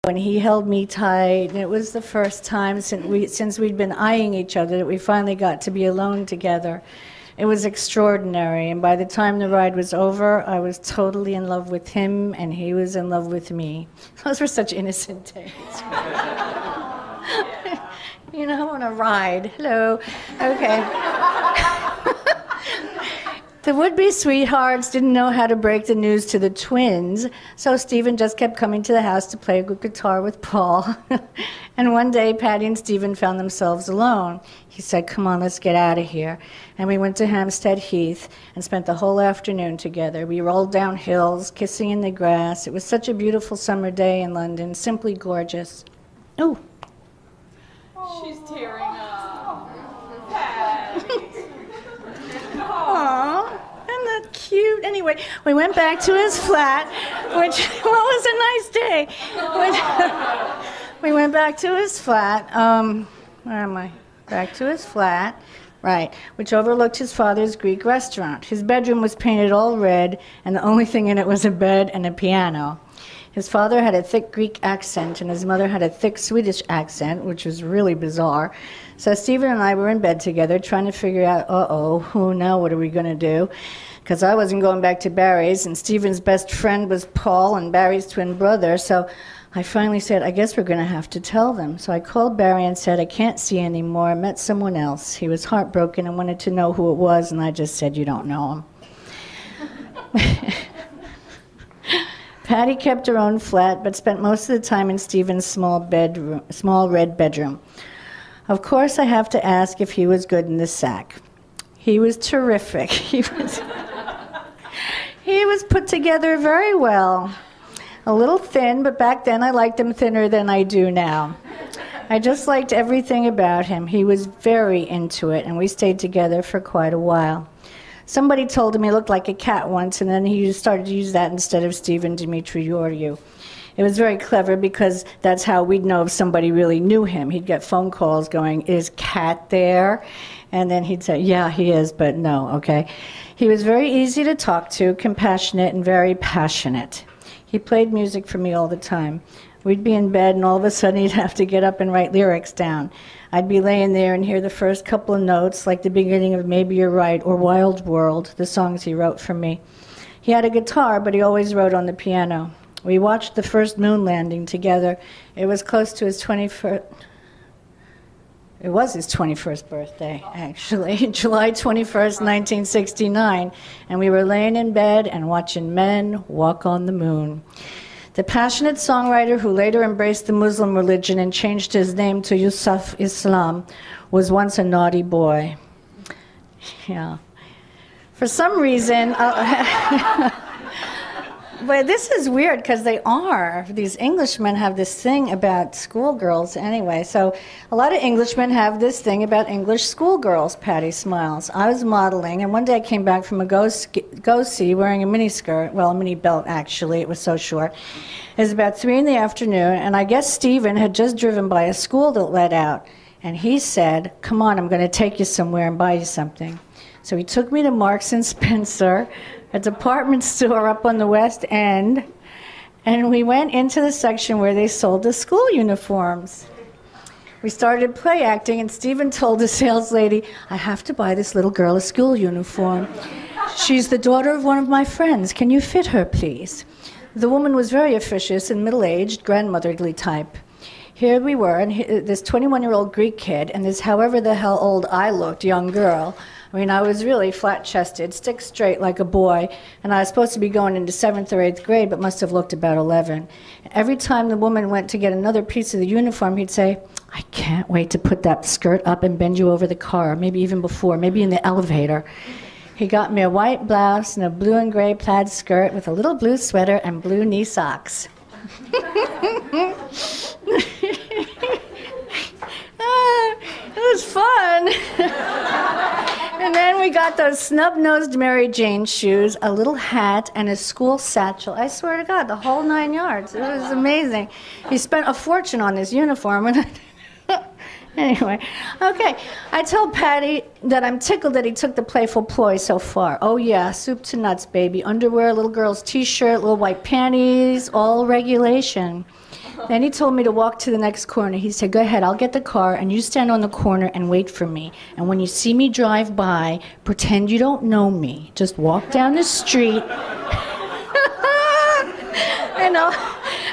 and he held me tight. And it was the first time since we'd been eyeing each other that we finally got to be alone together. It was extraordinary, and by the time the ride was over, I was totally in love with him, and he was in love with me. Those were such innocent days. You know, on a ride. Hello. Okay. The would-be sweethearts didn't know how to break the news to the twins, so Stephen just kept coming to the house to play good guitar with Paul. And one day, Patty and Stephen found themselves alone. He said, "Come on, let's get out of here." And we went to Hampstead Heath and spent the whole afternoon together. We rolled down hills, kissing in the grass. It was such a beautiful summer day in London, simply gorgeous. Oh. She's tearing up. Patty. Aww, isn't that cute? Anyway, we went back to his flat, which was a nice day. We went back to his flat. Where am I? Back to his flat, right, which overlooked his father's Greek restaurant. His bedroom was painted all red, and the only thing in it was a bed and a piano. His father had a thick Greek accent, and his mother had a thick Swedish accent, which was really bizarre. So Stephen and I were in bed together trying to figure out, now what are we going to do? Because I wasn't going back to Barry's, and Stephen's best friend was Paul and Barry's twin brother. So I finally said, I guess we're going to have to tell them. So I called Barry and said, I can't see anymore. I met someone else. He was heartbroken and wanted to know who it was, and I just said, you don't know him. Patty kept her own flat, but spent most of the time in Stephen's small red bedroom. Of course, I have to ask if he was good in the sack. He was terrific. He was put together very well. A little thin, but back then I liked him thinner than I do now. I just liked everything about him. He was very into it, and we stayed together for quite a while. Somebody told him he looked like a cat once, and then he started to use that instead of Stephen Dimitrioriou. It was very clever because that's how we'd know if somebody really knew him. He'd get phone calls going, "Is Cat there?" And then he'd say, "Yeah, he is, but no," okay? He was very easy to talk to, compassionate, and very passionate. He played music for me all the time. We'd be in bed, and all of a sudden he'd have to get up and write lyrics down. I'd be laying there and hear the first couple of notes, like the beginning of Maybe You're Right or Wild World, the songs he wrote for me. He had a guitar, but he always wrote on the piano. We watched the first moon landing together. It was close to his 21st... It was his 21st birthday, actually, July 21st, 1969. And we were laying in bed and watching men walk on the moon. The passionate songwriter who later embraced the Muslim religion and changed his name to Yusuf Islam was once a naughty boy. Yeah. For some reason... But this is weird because these Englishmen have this thing about schoolgirls anyway. So a lot of Englishmen have this thing about English schoolgirls, Patty smiles. I was modeling, and one day I came back from a go-see wearing a miniskirt, well, a mini belt actually, it was so short. It was about 3 p.m, and I guess Stephen had just driven by a school that let out. And he said, "Come on, I'm going to take you somewhere and buy you something." So he took me to Marks and Spencer, a department store up on the West End, and we went into the section where they sold the school uniforms. We started play acting, and Stephen told the sales lady, "I have to buy this little girl a school uniform. She's the daughter of one of my friends. Can you fit her, please?" The woman was very officious and middle-aged, grandmotherly type. Here we were, and this 21-year-old Greek kid, and this however the hell old I looked, young girl. I mean, I was really flat-chested, stick straight like a boy, and I was supposed to be going into 7th or 8th grade, but must have looked about 11. Every time the woman went to get another piece of the uniform, he'd say, "I can't wait to put that skirt up and bend you over the car, maybe even before, maybe in the elevator." He got me a white blouse and a blue and gray plaid skirt with a little blue sweater and blue knee socks. It was fun. And then we got those snub-nosed Mary Jane shoes, a little hat, and a school satchel. I swear to God, the whole 9 yards. It was amazing. He spent a fortune on this uniform. Anyway, okay. I told Patty that I'm tickled that he took the playful ploy so far. Oh, yeah, soup to nuts, baby. Underwear, little girl's T-shirt, little white panties, all regulation. Then he told me to walk to the next corner. He said, go ahead, I'll get the car, and you stand on the corner and wait for me. And when you see me drive by, pretend you don't know me. Just walk down the street,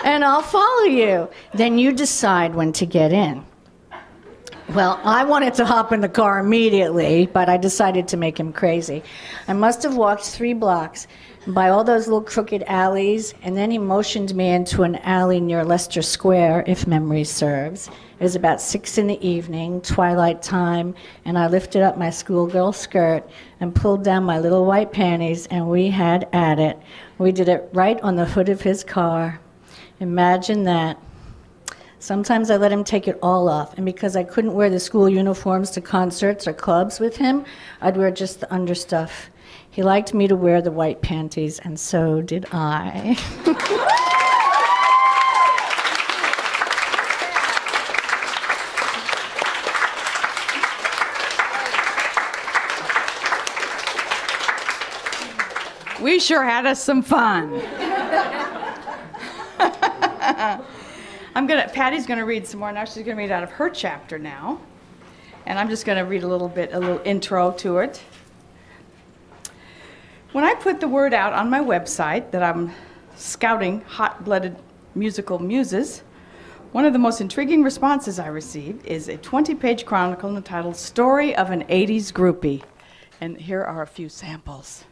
and I'll follow you. Then you decide when to get in. Well, I wanted to hop in the car immediately, but I decided to make him crazy. I must have walked 3 blocks by all those little crooked alleys, and then he motioned me into an alley near Leicester Square, if memory serves. It was about 6 p.m, twilight time, and I lifted up my schoolgirl skirt and pulled down my little white panties, and we had at it. We did it right on the hood of his car. Imagine that. Sometimes I let him take it all off, and because I couldn't wear the school uniforms to concerts or clubs with him, I'd wear just the understuff. He liked me to wear the white panties, and so did I. We sure had us some fun. Patty's gonna read some more now. She's gonna read out of her chapter now. And I'm just gonna read a little intro to it. When I put the word out on my website that I'm scouting hot-blooded musical muses, one of the most intriguing responses I received is a 20-page chronicle entitled Story of an 80s Groupie. And here are a few samples.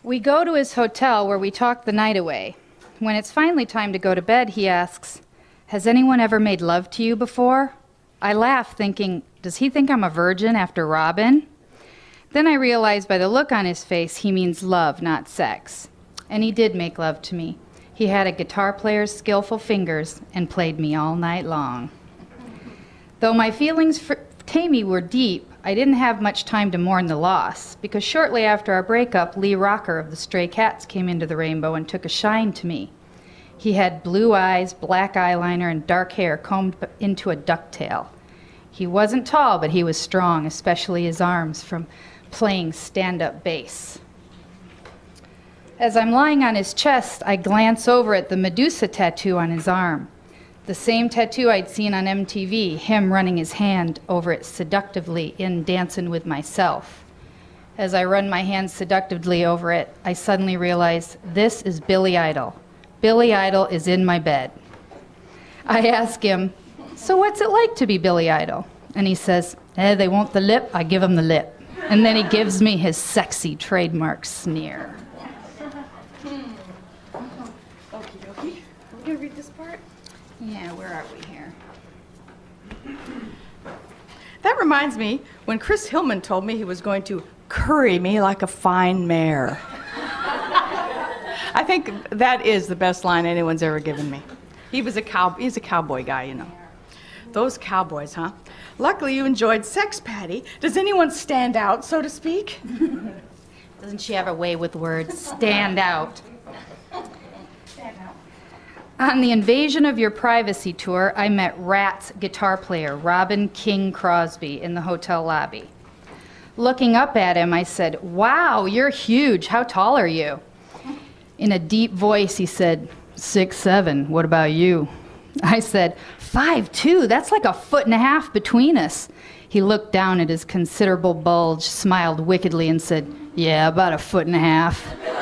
We go to his hotel where we talk the night away. When it's finally time to go to bed, he asks, "Has anyone ever made love to you before?" I laugh, thinking, does he think I'm a virgin after Robin? Then I realize by the look on his face he means love, not sex. And he did make love to me. He had a guitar player's skillful fingers and played me all night long. Though my feelings for Tammy were deep, I didn't have much time to mourn the loss, because shortly after our breakup, Lee Rocker of the Stray Cats came into the Rainbow and took a shine to me. He had blue eyes, black eyeliner, and dark hair combed into a ducktail. He wasn't tall, but he was strong, especially his arms from playing stand-up bass. As I'm lying on his chest, I glance over at the Medusa tattoo on his arm. The same tattoo I'd seen on MTV, him running his hand over it seductively in Dancin' with Myself. As I run my hand seductively over it, I suddenly realize this is Billy Idol. Billy Idol is in my bed. I ask him, "So what's it like to be Billy Idol?" And he says, "They want the lip, I give them the lip." And then he gives me his sexy trademark sneer. Okie dokie. Are we gonna read this part? Yeah, where are we here? That reminds me when Chris Hillman told me he was going to curry me like a fine mare. I think that is the best line anyone's ever given me. He's a cowboy guy, you know. Those cowboys, huh? Luckily you enjoyed sex, Patty. Does anyone stand out, so to speak? Doesn't she have a way with words? Stand out. On the Invasion of Your Privacy tour, I met Rat's guitar player, Robin King Crosby, in the hotel lobby. Looking up at him, I said, "Wow, you're huge. How tall are you?" In a deep voice, he said, 6'7". What about you? I said, 5'2". That's like 1.5 feet between us. He looked down at his considerable bulge, smiled wickedly, and said, "Yeah, about 1.5 feet."